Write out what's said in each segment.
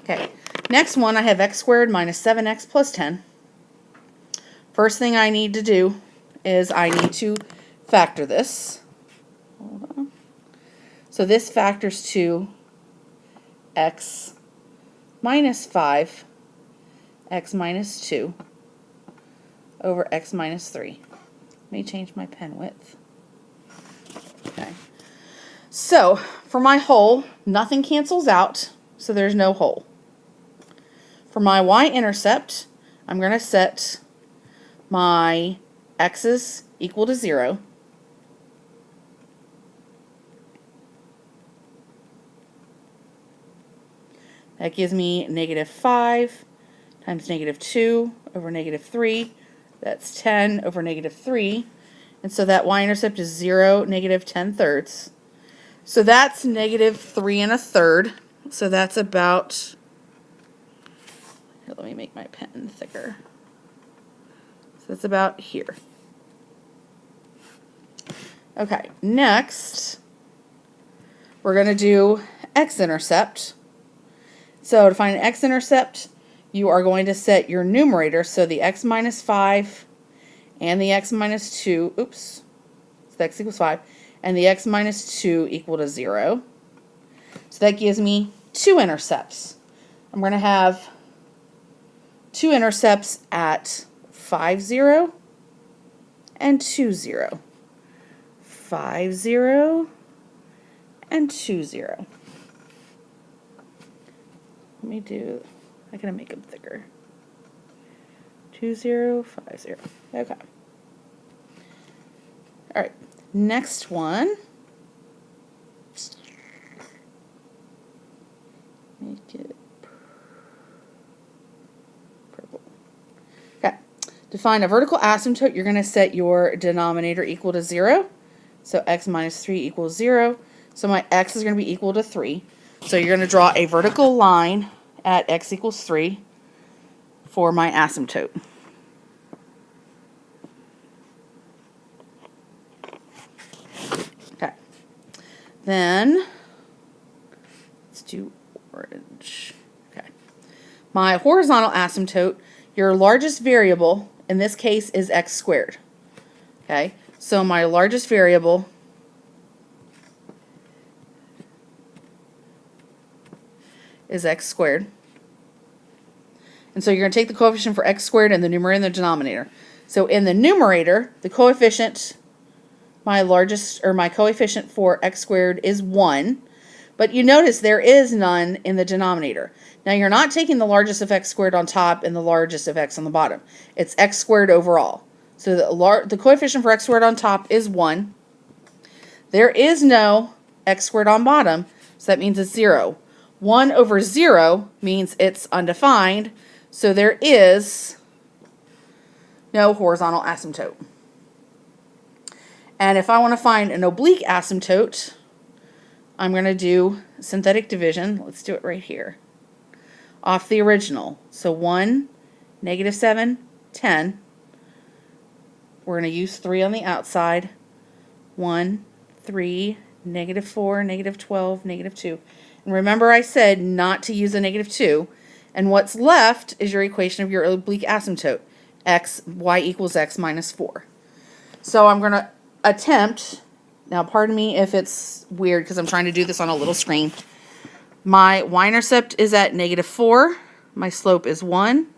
Okay, next one I have x squared minus 7x plus 10. First thing I need to do is I need to factor this. Hold on. So this factors to x minus 5, x minus 2 over x minus 3. Let me change my pen width. Okay. So for my whole, nothing cancels out, so there's no whole. For my y-intercept, I'm going to set my x's equal to 0. That gives me negative 5 times negative 2 over negative 3. That's 10 over negative 3. And so that y-intercept is 0, negative 10/3. So that's negative 3 1/3. So that's about, here, let me make my pen thicker. So that's about here. Okay, next we're going to do x-intercept. So to find an x-intercept, you are going to set your numerator, so the x minus 5 and the x minus 2, oops, so x equals 5, and the x minus 2 equal to 0. So that gives me 2 intercepts. I'm going to have 2 intercepts at 5, 0 and 2, 0. 5, 0 and 2, 0. Let me do, I gotta make them thicker. 2, 0, 5, 0. Okay. Alright, next one. Make it purple. Okay. To find a vertical asymptote, you're going to set your denominator equal to 0. So x minus 3 equals 0. So my x is going to be equal to 3. So you're going to draw a vertical line at x equals 3 for my asymptote. Okay. Then let's do orange. Okay. My horizontal asymptote, your largest variable in this case is x squared. Okay. So my largest variable is x squared. And so you're going to take the coefficient for x squared in the numerator and the denominator. So in the numerator, the coefficient, my coefficient for x squared is 1. But you notice there is none in the denominator. Now you're not taking the largest of x squared on top and the largest of x on the bottom. It's x squared overall. So the coefficient for x squared on top is 1. There is no x squared on bottom, so that means it's 0. 1 over 0 means it's undefined, so there is no horizontal asymptote. And if I want to find an oblique asymptote, I'm going to do synthetic division. Let's do it right here. Off the original. So 1, negative 7, 10. We're going to use 3 on the outside. 1, 3, negative 4, negative 12, negative 2. And remember I said not to use a negative 2. And what's left is your equation of your oblique asymptote. Y equals x minus 4. So I'm going to attempt, now pardon me if it's weird because I'm trying to do this on a little screen. My y-intercept is at negative 4. My slope is 1.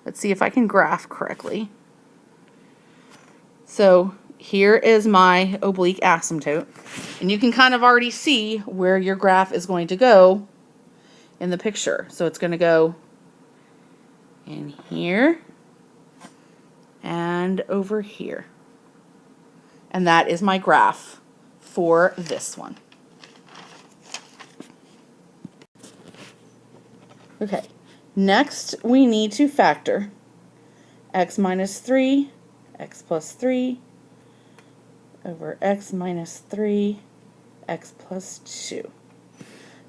Let's see if I can graph correctly. So here is my oblique asymptote. And you can kind of already see where your graph is going to go in the picture. So it's going to go in here and over here. And that is my graph for this one. Okay, next we need to factor x minus 3, x plus 3, over x minus 3, x plus 2.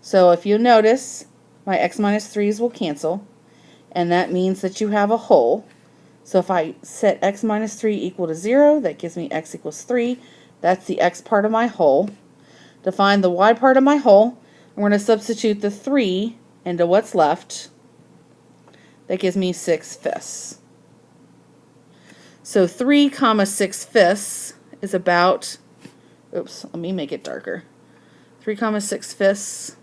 So if you notice, my x minus 3's will cancel, and that means that you have a whole. So if I set x minus 3 equal to 0, that gives me x equals 3. That's the x part of my whole. To find the y part of my whole, I'm going to substitute the 3 into what's left. That gives me 6/5. So 3 comma 6/5 is about, oops, let me make it darker. 3 comma 6/5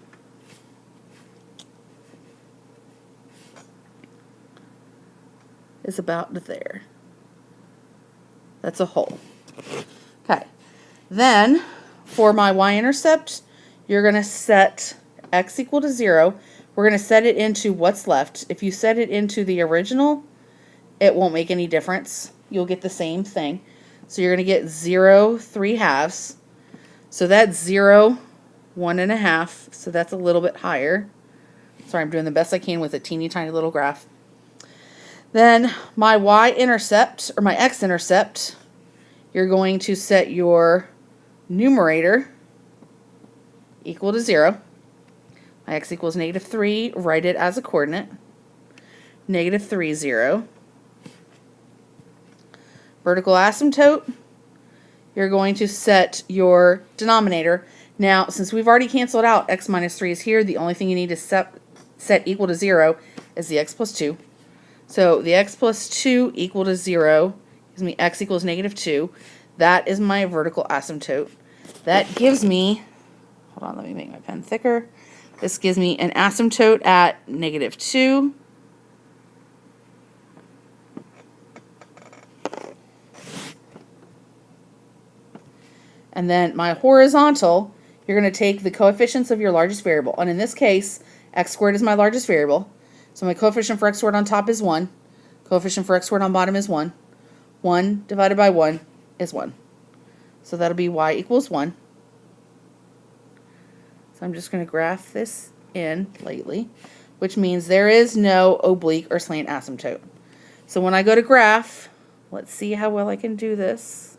is about there. That's a whole. Okay. Then for my y-intercept, you're going to set x equal to 0. We're going to set it into what's left. If you set it into the original, it won't make any difference. You'll get the same thing. So you're going to get 0 3/2. So that's 0 1.5. So that's a little bit higher. Sorry, I'm doing the best I can with a teeny tiny little graph. Then my y-intercept, or my x-intercept, you're going to set your numerator equal to 0. My x equals -3, write it as a coordinate. -3, 0. Vertical asymptote, you're going to set your denominator. Now, since we've already canceled out x minus 3 is here, the only thing you need to set equal to 0 is the x plus 2. So the x plus 2 equal to 0 gives me x equals -2. That is my vertical asymptote. That gives me, hold on, let me make my pen thicker. This gives me an asymptote at -2. And then my horizontal, you're going to take the coefficients of your largest variable. And in this case, x squared is my largest variable. So my coefficient for x squared on top is 1. Coefficient for x squared on bottom is 1. 1 divided by 1 is 1. So that'll be y equals 1. So I'm just going to graph this in lately, which means there is no oblique or slant asymptote. So when I go to graph, let's see how well I can do this.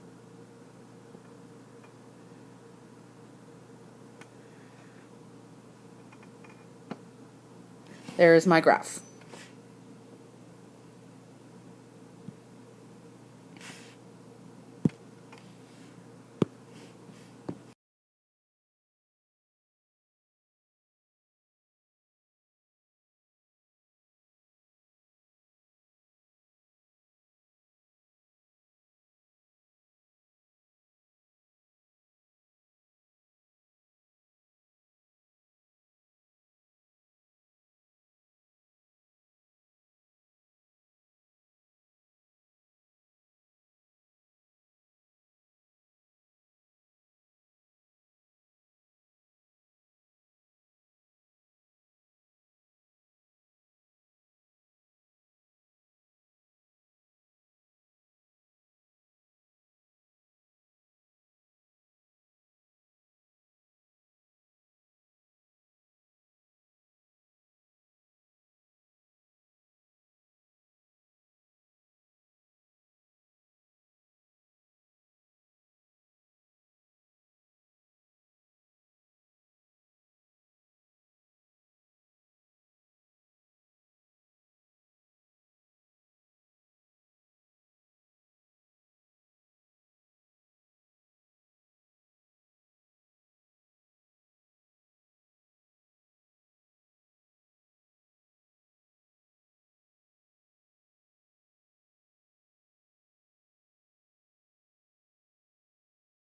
There is my graph.